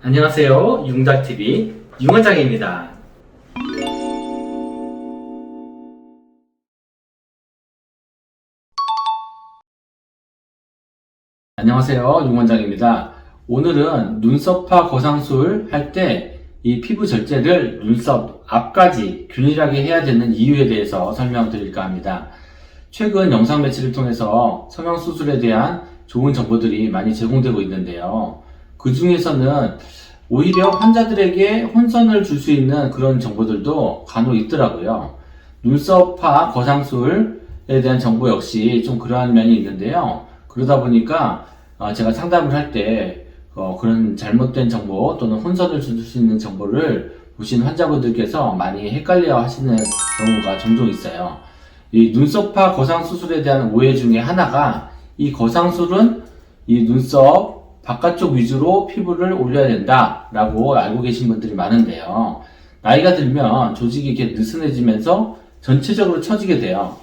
안녕하세요. 융달TV 융원장입니다. 안녕하세요. 융원장입니다. 오늘은 눈썹파 거상술 할 때 이 피부 절제를 눈썹 앞까지 균일하게 해야 되는 이유에 대해서 설명드릴까 합니다. 최근 영상 매체를 통해서 성형수술에 대한 좋은 정보들이 많이 제공되고 있는데요. 그 중에서는 오히려 환자들에게 혼선을 줄 수 있는 그런 정보들도 간혹 있더라고요. 눈썹파 거상술에 대한 정보 역시 좀 그러한 면이 있는데요. 그러다 보니까 제가 상담을 할 때 그런 잘못된 정보 또는 혼선을 줄 수 있는 정보를 보신 환자분들께서 많이 헷갈려 하시는 경우가 종종 있어요. 이 눈썹파 거상수술에 대한 오해 중에 하나가 이 거상술은 이 눈썹 바깥쪽 위주로 피부를 올려야 된다 라고 알고 계신 분들이 많은데요. 나이가 들면 조직이 이렇게 느슨해지면서 전체적으로 처지게 돼요.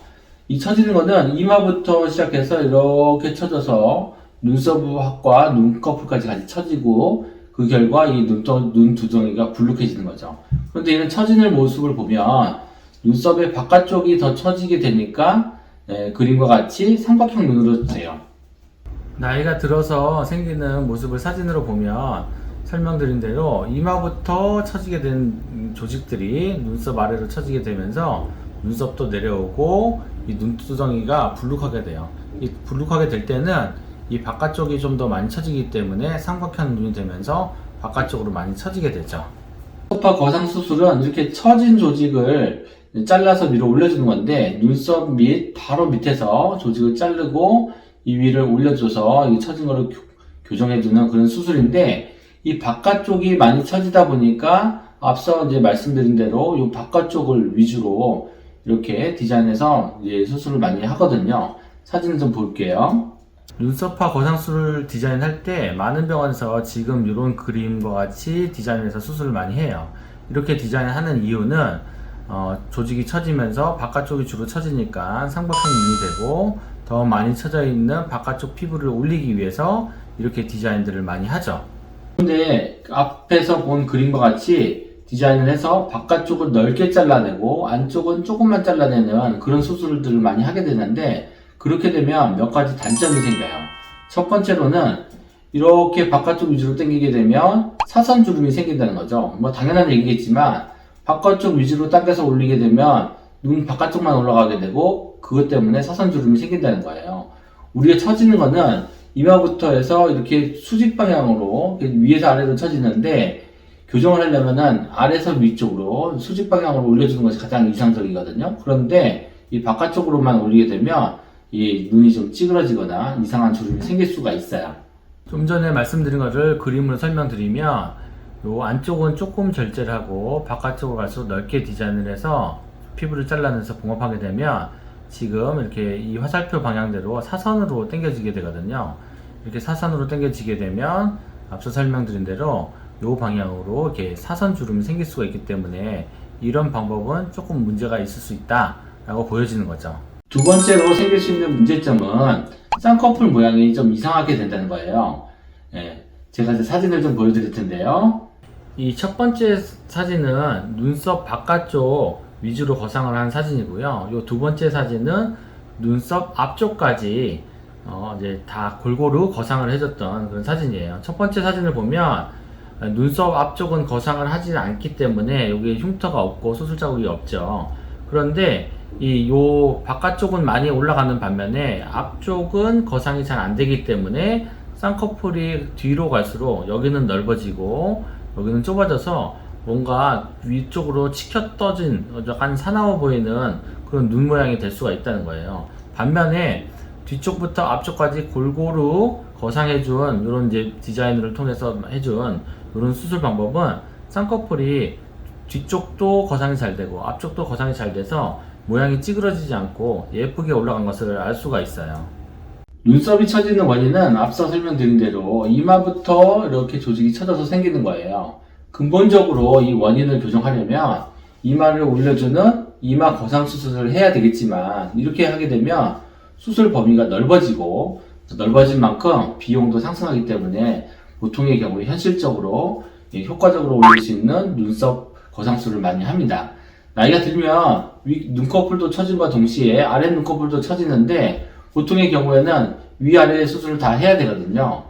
이 처지는 거는 이마부터 시작해서 이렇게 처져서 눈썹과 눈꺼풀까지 같이 처지고 그 결과 이 눈두덩이가 불룩해지는 거죠. 그런데 이런 처지는 모습을 보면 눈썹의 바깥쪽이 더 처지게 되니까 그림과 같이 삼각형 눈으로 돼요. 나이가 들어서 생기는 모습을 사진으로 보면 설명드린 대로 이마부터 처지게 된 조직들이 눈썹 아래로 처지게 되면서 눈썹도 내려오고 이 눈두덩이가 불룩하게 돼요. 이 불룩하게 될 때는 이 바깥쪽이 좀 더 많이 처지기 때문에 삼각형 눈이 되면서 바깥쪽으로 많이 처지게 되죠. 눈썹파 거상수술은 이렇게 처진 조직을 잘라서 위로 올려주는 건데 눈썹 밑 바로 밑에서 조직을 자르고 이 위를 올려줘서 이 처진 거를 교정해주는 그런 수술인데 이 바깥쪽이 많이 처지다 보니까 앞서 이제 말씀드린 대로 이 바깥쪽을 위주로 이렇게 디자인해서 이제 수술을 많이 하거든요. 사진을 좀 볼게요. 눈썹파 거상술을 디자인할 때 많은 병원에서 지금 이런 그림과 같이 디자인해서 수술을 많이 해요. 이렇게 디자인하는 이유는 조직이 처지면서 바깥쪽이 주로 처지니까 삼각형 눈이 되고 더 많이 처져 있는 바깥쪽 피부를 올리기 위해서 이렇게 디자인들을 많이 하죠. 근데 앞에서 본 그림과 같이 디자인을 해서 바깥쪽을 넓게 잘라내고 안쪽은 조금만 잘라내는 그런 수술들을 많이 하게 되는데 그렇게 되면 몇 가지 단점이 생겨요. 첫 번째로는 이렇게 바깥쪽 위주로 당기게 되면 사선주름이 생긴다는 거죠. 뭐 당연한 얘기겠지만 바깥쪽 위주로 당겨서 올리게 되면 눈 바깥쪽만 올라가게 되고 그것 때문에 사선주름이 생긴다는 거예요. 우리가 처지는 거는 이마부터 해서 이렇게 수직 방향으로 위에서 아래로 처지는데 교정을 하려면은 아래에서 위쪽으로 수직 방향으로 올려주는 것이 가장 이상적이거든요. 그런데 이 바깥쪽으로만 올리게 되면 이 눈이 좀 찌그러지거나 이상한 주름이 생길 수가 있어요. 좀 전에 말씀드린 것을 그림으로 설명드리면 요 안쪽은 조금 절제를 하고 바깥쪽으로 갈수록 넓게 디자인을 해서 피부를 잘라내서 봉합하게 되면 지금 이렇게 이 화살표 방향대로 사선으로 당겨지게 되거든요. 이렇게 사선으로 당겨지게 되면 앞서 설명드린 대로 요 방향으로 이렇게 사선 주름이 생길 수가 있기 때문에 이런 방법은 조금 문제가 있을 수 있다 라고 보여지는 거죠. 두 번째로 생길 수 있는 문제점은 쌍꺼풀 모양이 좀 이상하게 된다는 거예요. 제가 이제 사진을 좀 보여드릴 텐데요. 이 첫 번째 사진은 눈썹 바깥쪽 위주로 거상을 한 사진이고요. 이 두 번째 사진은 눈썹 앞쪽까지 이제 다 골고루 거상을 해줬던 그런 사진이에요. 첫 번째 사진을 보면 눈썹 앞쪽은 거상을 하지 않기 때문에 여기에 흉터가 없고 수술 자국이 없죠. 그런데 요 바깥쪽은 많이 올라가는 반면에 앞쪽은 거상이 잘 안 되기 때문에 쌍꺼풀이 뒤로 갈수록 여기는 넓어지고 여기는 좁아져서 뭔가 위쪽으로 치켜 떠진 약간 사나워 보이는 그런 눈 모양이 될 수가 있다는 거예요. 반면에 뒤쪽부터 앞쪽까지 골고루 거상해준 이런 이제 디자인을 통해서 해준 이런 수술 방법은 쌍꺼풀이 뒤쪽도 거상이 잘 되고 앞쪽도 거상이 잘 돼서 모양이 찌그러지지 않고 예쁘게 올라간 것을 알 수가 있어요. 눈썹이 처지는 원인은 앞서 설명드린 대로 이마부터 이렇게 조직이 처져서 생기는 거예요. 근본적으로 이 원인을 교정하려면 이마를 올려주는 이마 거상 수술을 해야 되겠지만 이렇게 하게 되면 수술 범위가 넓어지고 넓어진 만큼 비용도 상승하기 때문에 보통의 경우에 현실적으로 효과적으로 올릴 수 있는 눈썹 거상술을 많이 합니다. 나이가 들면 눈꺼풀도 처짐과 동시에 아래 눈꺼풀도 처지는데 보통의 경우에는 위아래 수술을 다 해야 되거든요.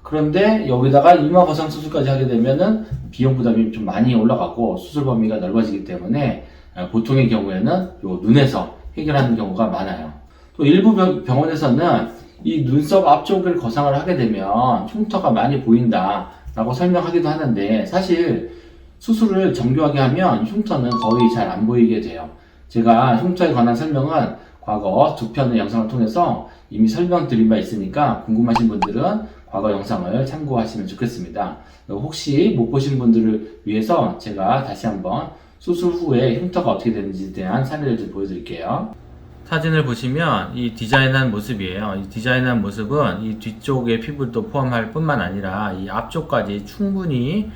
그런데 여기다가 이마 거상 수술까지 하게 되면은 비용 부담이 좀 많이 올라가고 수술 범위가 넓어지기 때문에 보통의 경우에는 요 눈에서 해결하는 경우가 많아요. 또 일부 병원에서는 이 눈썹 앞쪽을 거상을 하게 되면 흉터가 많이 보인다 라고 설명하기도 하는데 사실 수술을 정교하게 하면 흉터는 거의 잘 안 보이게 돼요. 제가 흉터에 관한 설명은 과거 2편의 영상을 통해서 이미 설명드린 바 있으니까 궁금하신 분들은 과거 영상을 참고하시면 좋겠습니다. 혹시 못 보신 분들을 위해서 제가 다시 한번 수술 후에 흉터가 어떻게 되는지에 대한 사례를 좀 보여드릴게요. 사진을 보시면 이 디자인한 모습이에요. 이 디자인한 모습은 이 뒤쪽의 피부도 포함할 뿐만 아니라 이 앞쪽까지 충분히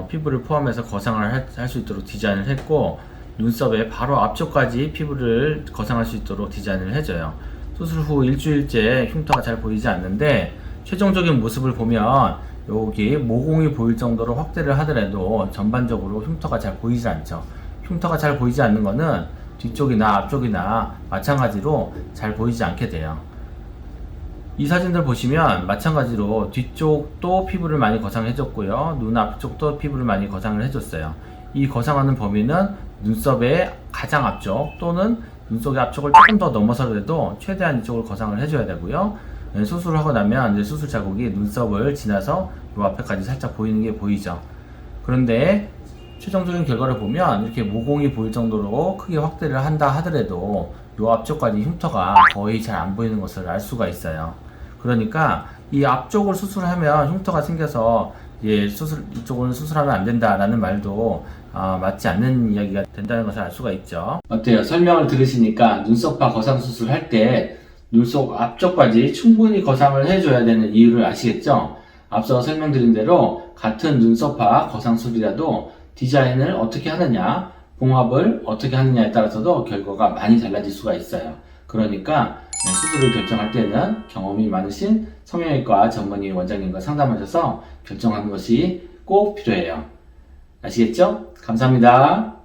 피부를 포함해서 거상을 할 수 있도록 디자인을 했고 눈썹의 바로 앞쪽까지 피부를 거상할 수 있도록 디자인을 해줘요. 수술 후 일주일째 흉터가 잘 보이지 않는데 최종적인 모습을 보면 여기 모공이 보일 정도로 확대를 하더라도 전반적으로 흉터가 잘 보이지 않죠. 흉터가 잘 보이지 않는 거는 뒤쪽이나 앞쪽이나 마찬가지로 잘 보이지 않게 돼요. 이 사진들 보시면 마찬가지로 뒤쪽도 피부를 많이 거상해줬고요. 눈 앞쪽도 피부를 많이 거상을 해줬어요. 이 거상하는 범위는 눈썹의 가장 앞쪽 또는 눈썹의 앞쪽을 조금 더 넘어서라도 최대한 이쪽을 거상을 해줘야 되고요. 수술을 하고 나면 이제 수술 자국이 눈썹을 지나서 이 앞에까지 살짝 보이는 게 보이죠. 그런데 최종적인 결과를 보면 이렇게 모공이 보일 정도로 크게 확대를 한다 하더라도 이 앞쪽까지 흉터가 거의 잘 안 보이는 것을 알 수가 있어요. 그러니까 이 앞쪽을 수술하면 흉터가 생겨서 이쪽을 수술하면 안 된다라는 말도 맞지 않는 이야기가 된다는 것을 알 수가 있죠. 어때요? 설명을 들으시니까 눈썹파 거상 수술할 때 눈썹 앞쪽까지 충분히 거상을 해줘야 되는 이유를 아시겠죠? 앞서 설명드린 대로 같은 눈썹파 거상술이라도 디자인을 어떻게 하느냐, 봉합을 어떻게 하느냐에 따라서도 결과가 많이 달라질 수가 있어요. 그러니까 수술을 결정할 때는 경험이 많으신 성형외과 전문의 원장님과 상담하셔서 결정하는 것이 꼭 필요해요. 아시겠죠? 감사합니다.